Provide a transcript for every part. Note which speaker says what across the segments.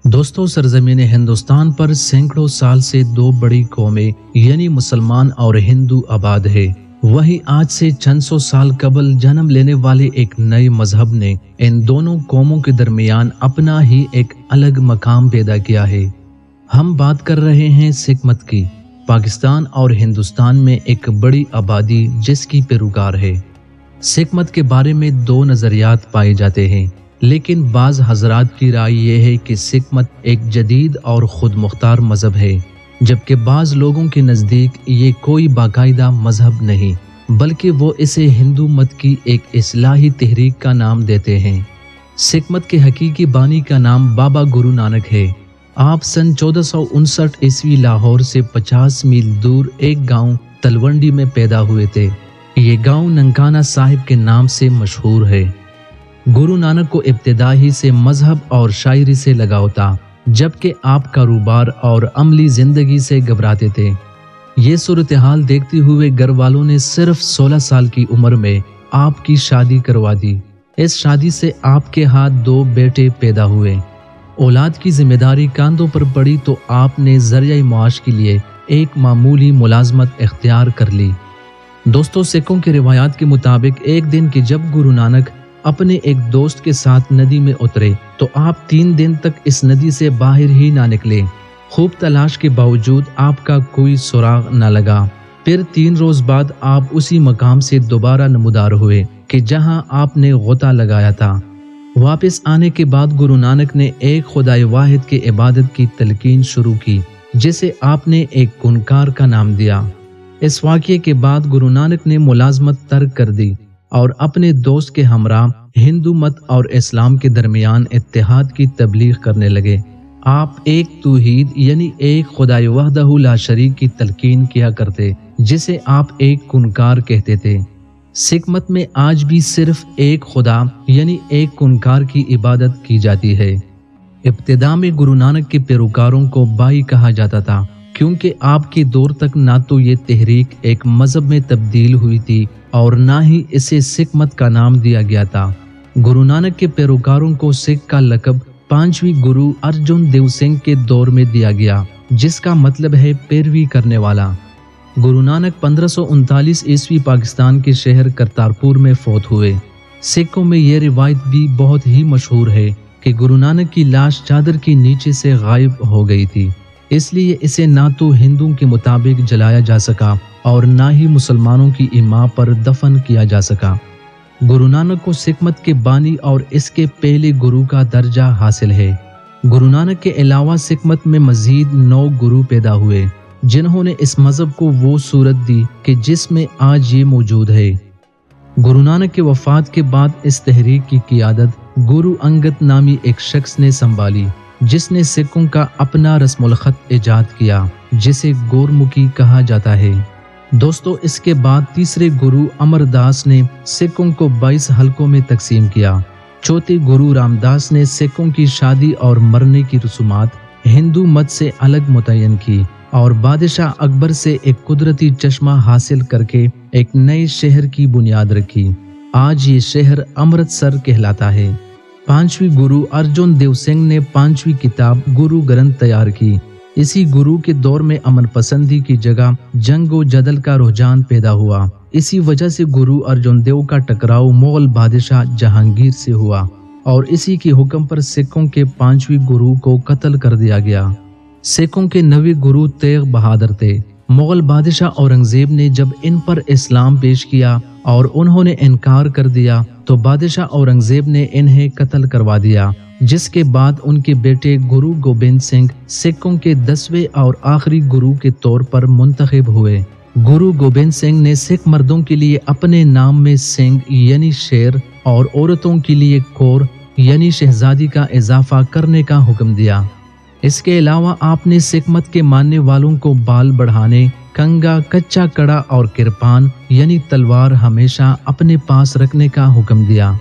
Speaker 1: दोस्तों, सरजमीन हिंदुस्तान पर सैकड़ों साल से दो बड़ी कौमें यानी मुसलमान और हिंदू आबाद है। वहीं आज से चंद सौ साल कबल जन्म लेने वाले एक नए मजहब ने इन दोनों कौमों के दरमियान अपना ही एक अलग मकाम पैदा किया है। हम बात कर रहे हैं सिख मत की। पाकिस्तान और हिंदुस्तान में एक बड़ी आबादी जिसकी पैरोकार है। सिख मत के बारे में दो नजरियात पाए जाते हैं, लेकिन बाज हजरात की राय यह है कि सिख मत एक जदीद और खुद मुख्तार मजहब है, जबकि बाज लोगों के नज़दीक ये कोई बाकायदा मजहब नहीं, बल्कि वो इसे हिंदू मत की एक इस्लाही तहरीक का नाम देते हैं। सिख मत के हकीकी बानी का नाम बाबा गुरु नानक है। आप सन 1459 ईस्वी लाहौर से 50 मील दूर एक गांव तलवंडी में पैदा हुए थे। ये गांव ननकाना साहिब के नाम से मशहूर है। गुरु नानक को इब्तिदा ही से मजहब और शायरी से लगाव था, जबकि आप कारोबार और अमली जिंदगी से घबराते थे। ये सूरत हाल देखते हुए घर वालों ने सिर्फ 16 साल की उम्र में आपकी शादी करवा दी। इस शादी से आपके हाथ दो बेटे पैदा हुए। औलाद की जिम्मेदारी कांधों पर पड़ी तो आपने जरिया माश के लिए एक मामूली मुलाजमत इख्तियार कर ली। दोस्तों, सिखों की रिवायात के मुताबिक एक दिन की जब गुरु नानक अपने एक दोस्त के साथ नदी में उतरे तो आप 3 दिन तक इस नदी से बाहर ही ना निकले। खूब तलाश के बावजूद आपका कोई सुराग न लगा। फिर 3 रोज बाद आप उसी मकाम से दोबारा नमूदार हुए कि जहां आपने गोता लगाया था। वापस आने के बाद गुरु नानक ने एक खुदाई वाहिद की इबादत की तलकीन शुरू की, जिसे आपने एक कुनकार का नाम दिया। इस वाक़ये के बाद गुरु नानक ने मुलाजमत तर्क कर दी और अपने दोस्त के हमरा हिंदू मत और इस्लाम के दरमियान इत्तेहाद की तबलीग करने लगे। आप एक तौहीद यानी एक खुदाई वहदहू ला शरीक की तलकीन किया करते, जिसे आप एक कुनकार कहते थे। सिख मत में आज भी सिर्फ एक खुदा यानी एक कुनकार की इबादत की जाती है। इब्तिदा में गुरु नानक के पैरोकारों को बाई कहा जाता था, क्योंकि आपके दौर तक ना तो ये तहरीक एक मजहब में तब्दील हुई थी और ना ही इसे सिख मत का नाम दिया गया था। गुरु नानक के पैरोकारों को सिख का लक़ब 5वीं गुरु अर्जुन देव सिंह के दौर में दिया गया, जिसका मतलब है पैरवी करने वाला। गुरु नानक 1539 ईस्वी पाकिस्तान के शहर करतारपुर में फौत हुए। सिखों में यह रिवायत भी बहुत ही मशहूर है कि गुरु नानक की लाश चादर के नीचे से गायब हो गई थी, इसलिए इसे ना तो हिंदुओं के मुताबिक जलाया जा सका और ना ही मुसलमानों की इमाम पर दफन किया जा सका। गुरु नानक को सिख मत के बानी और इसके पहले गुरु का दर्जा हासिल है। गुरु नानक के अलावा सिख मत में मजीद 9 गुरु पैदा हुए, जिन्होंने इस मजहब को वो सूरत दी कि जिसमें आज ये मौजूद है। गुरु नानक के वफात के बाद इस तहरीक की क़ियादत गुरु अंगद नामी एक शख्स ने संभाली, जिसने सिखों का अपना रस्मुल खत इजाद किया, जिसे गुरमुखी कहा जाता है। दोस्तों, इसके बाद तीसरे गुरु अमरदास ने सिखों को 22 हलकों में तकसीम किया। चौथे गुरु रामदास ने सिखों की शादी और मरने की रसूमात हिंदू मत से अलग मुतय्यन की और बादशाह अकबर से एक कुदरती चश्मा हासिल करके एक नए शहर की बुनियाद रखी। आज ये शहर अमृतसर कहलाता है। 5वीं गुरु अर्जुन देव सिंह ने 5वीं किताब गुरु ग्रंथ तैयार की। इसी गुरु के दौर में अमन पसंदी की जगह जंग व जदल का रुझान पैदा हुआ। इसी वजह से गुरु अर्जुन देव का टकराव मुगल बादशाह जहांगीर से हुआ और इसी के हुक्म पर सिखों के 5वीं गुरु को कत्ल कर दिया गया। सिखों के 9वें गुरु तेग बहादुर थे। मुगल बादशाह औरंगजेब ने जब इन पर इस्लाम पेश किया और उन्होंने इनकार कर दिया तो बादशाह औरंगजेब ने इन्हें कत्ल करवा दिया, जिसके बाद उनके बेटे गुरु गोबिंद सिंह सिखों के 10वें और आखिरी गुरु के तौर पर मुंतखब हुए। गुरु गोबिंद सिंह ने सिख मर्दों के लिए अपने नाम में सिंह यानी शेर और औरतों के लिए कौर यानी शहजादी का इजाफा करने का हुक्म दिया। इसके अलावा आपने सिख मत के मानने वालों को बाल बढ़ाने, कंगा, कच्चा कड़ा और किरपान यानी तलवार हमेशा अपने पास रखने का हुक्म दिया।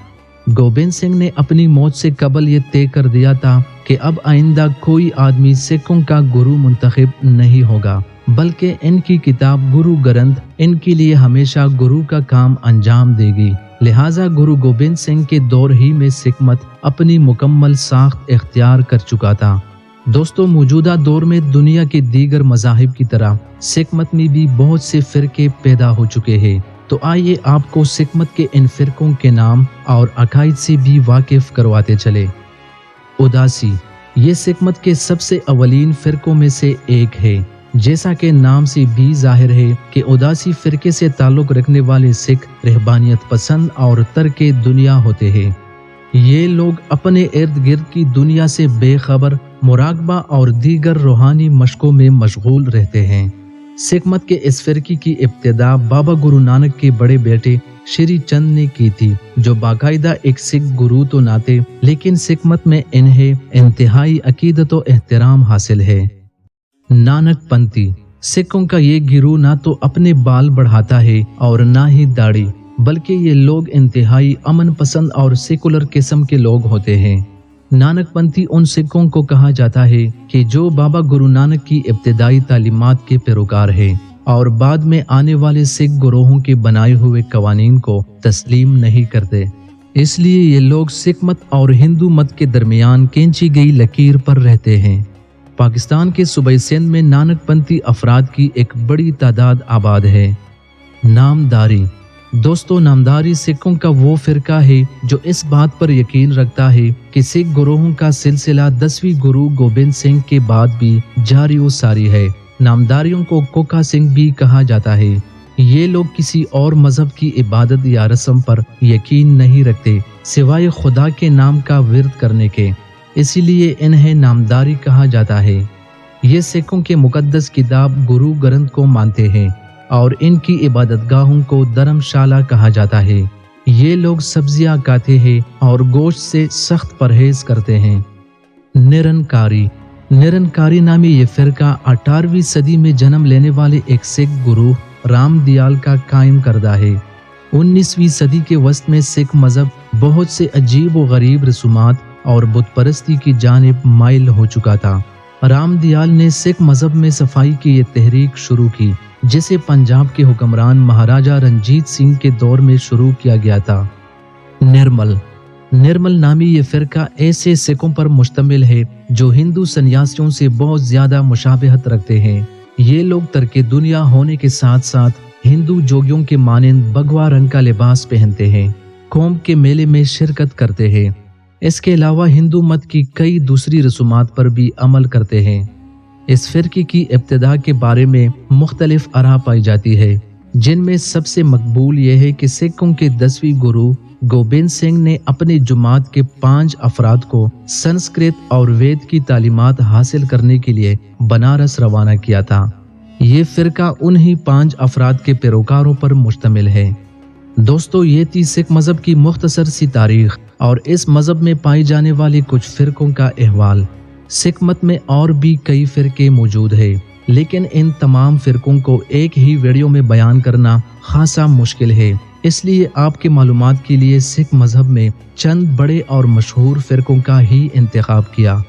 Speaker 1: गोबिंद सिंह ने अपनी मौत से कबल ये तय कर दिया था कि अब आइंदा कोई आदमी सिखों का गुरु मुंतखब नहीं होगा, बल्कि इनकी किताब गुरु ग्रंथ इनके लिए हमेशा गुरु का काम अंजाम देगी। लिहाजा गुरु गोबिंद सिंह के दौर ही में सिख मत अपनी मुकम्मल साख्त इख्तियार कर चुका था। दोस्तों, मौजूदा दौर में दुनिया के दीगर मज़ाहिब की तरह सिख मत में भी बहुत से फ़िरके पैदा हो चुके हैं। तो आइए आपको सिख मत के इन फ़िरकों के नाम और अकायद से भी वाकिफ़ करवाते चले। उदासी, ये सिख मत के सबसे अवलीन फ़िरकों में से एक है। जैसा कि नाम से भी जाहिर है कि उदासी फ़िरके से ताल्लुक़ रखने वाले सिख रहबानियत पसंद और तर्के दुनिया होते हैं। ये लोग अपने इर्द गिर्द की दुनिया से बेखबर, मुराकबा और दीगर रूहानी मशकों में मशगूल रहते हैं। सिख मत के इस फ़िरके की इब्तिदा बाबा गुरु नानक के बड़े बेटे श्री चंद ने की थी, जो बाकायदा एक सिख गुरु तो नाते, लेकिन सिख मत में इन्हें इंतहाई अकीदत व एहतराम हासिल है। नानक पंथी, सिखों का ये गिरोह ना तो अपने बाल बढ़ाता है और ना ही दाढ़ी, बल्कि ये लोग इंतहाई अमन पसंद और सेकुलर किस्म के लोग होते हैं। नानक पंथी उन सिखों को कहा जाता है कि जो बाबा गुरु नानक की इब्तिदाई तालीमात के पैरोकार है और बाद में आने वाले सिख गुरोहों के बनाए हुए कवानीन को तस्लीम नहीं करते। इसलिए ये लोग सिख मत और हिंदू मत के दरमियान खींची गई लकीर पर रहते हैं। पाकिस्तान के सूबे सिंध में नानक पंथी अफराद की एक बड़ी तादाद आबाद है। नामदारी, दोस्तों, नामदारी सिखों का वो फिरका है जो इस बात पर यकीन रखता है कि सिख गुरोहों का सिलसिला 10वीं गुरु गोबिंद सिंह के बाद भी जारी व सारी है। नामदारियों को कोका सिंह भी कहा जाता है। ये लोग किसी और मजहब की इबादत या रस्म पर यकीन नहीं रखते सिवाय खुदा के नाम का विर्द करने के, इसीलिए इन्हें नामदारी कहा जाता है। ये सिखों के मुकद्दस किताब गुरु ग्रंथ को मानते हैं और इनकी इबादतगाहों को धर्मशाला कहा जाता है। ये लोग सब्जियां खाते हैं और गोश्त से सख्त परहेज करते हैं। निरंकारी, निरंकारी नामी ये फिरका 18वीं सदी में जन्म लेने वाले एक सिख गुरु राम दयाल का कायम करदा है। 19वीं सदी के वस्त में सिख मजहब बहुत से अजीब व गरीब रसूमात और बुत परस्ती की जानिब माइल हो चुका था। राम दयाल ने सिख मजहब में सफाई की ये तहरीक शुरू की, जिसे पंजाब के हुक्मरान महाराजा रंजीत सिंह के दौर में शुरू किया गया था। निर्मल, निर्मल नामी ये फिरका ऐसे सिखों पर मुश्तमिल है जो हिंदू सन्यासियों से बहुत ज्यादा मुशाबहत रखते हैं। ये लोग तर्के दुनिया होने के साथ साथ हिंदू जोगियों के मानिंद भगवा रंग का लिबास पहनते हैं, कौम के मेले में शिरकत करते हैं। इसके अलावा हिंदू मत की कई दूसरी रसूमात पर भी अमल करते हैं। इस फिरके की इब्तिदा के बारे में मुख्तलिफ आरा पाई जाती है, जिनमें सबसे मकबूल यह है कि सिखों के 10वीं गुरु गोबिंद सिंह ने अपने जुमात के 5 अफराद को संस्कृत और वेद की तालीमात हासिल करने के लिए बनारस रवाना किया था। ये फिरका उन्हीं 5 अफराद के पैरोकारों पर मुश्तमिल है। दोस्तों, ये थी सिख मजहब की मुख्तसर सी तारीख और इस मजहब में पाई जाने वाली कुछ फिरकों का अहवाल। सिख मत में और भी कई फिरके मौजूद है, लेकिन इन तमाम फिरकों को एक ही वीडियो में बयान करना खासा मुश्किल है। इसलिए आपके मालूमात के लिए सिख मजहब में चंद बड़े और मशहूर फिरकों का ही इंतखाब किया।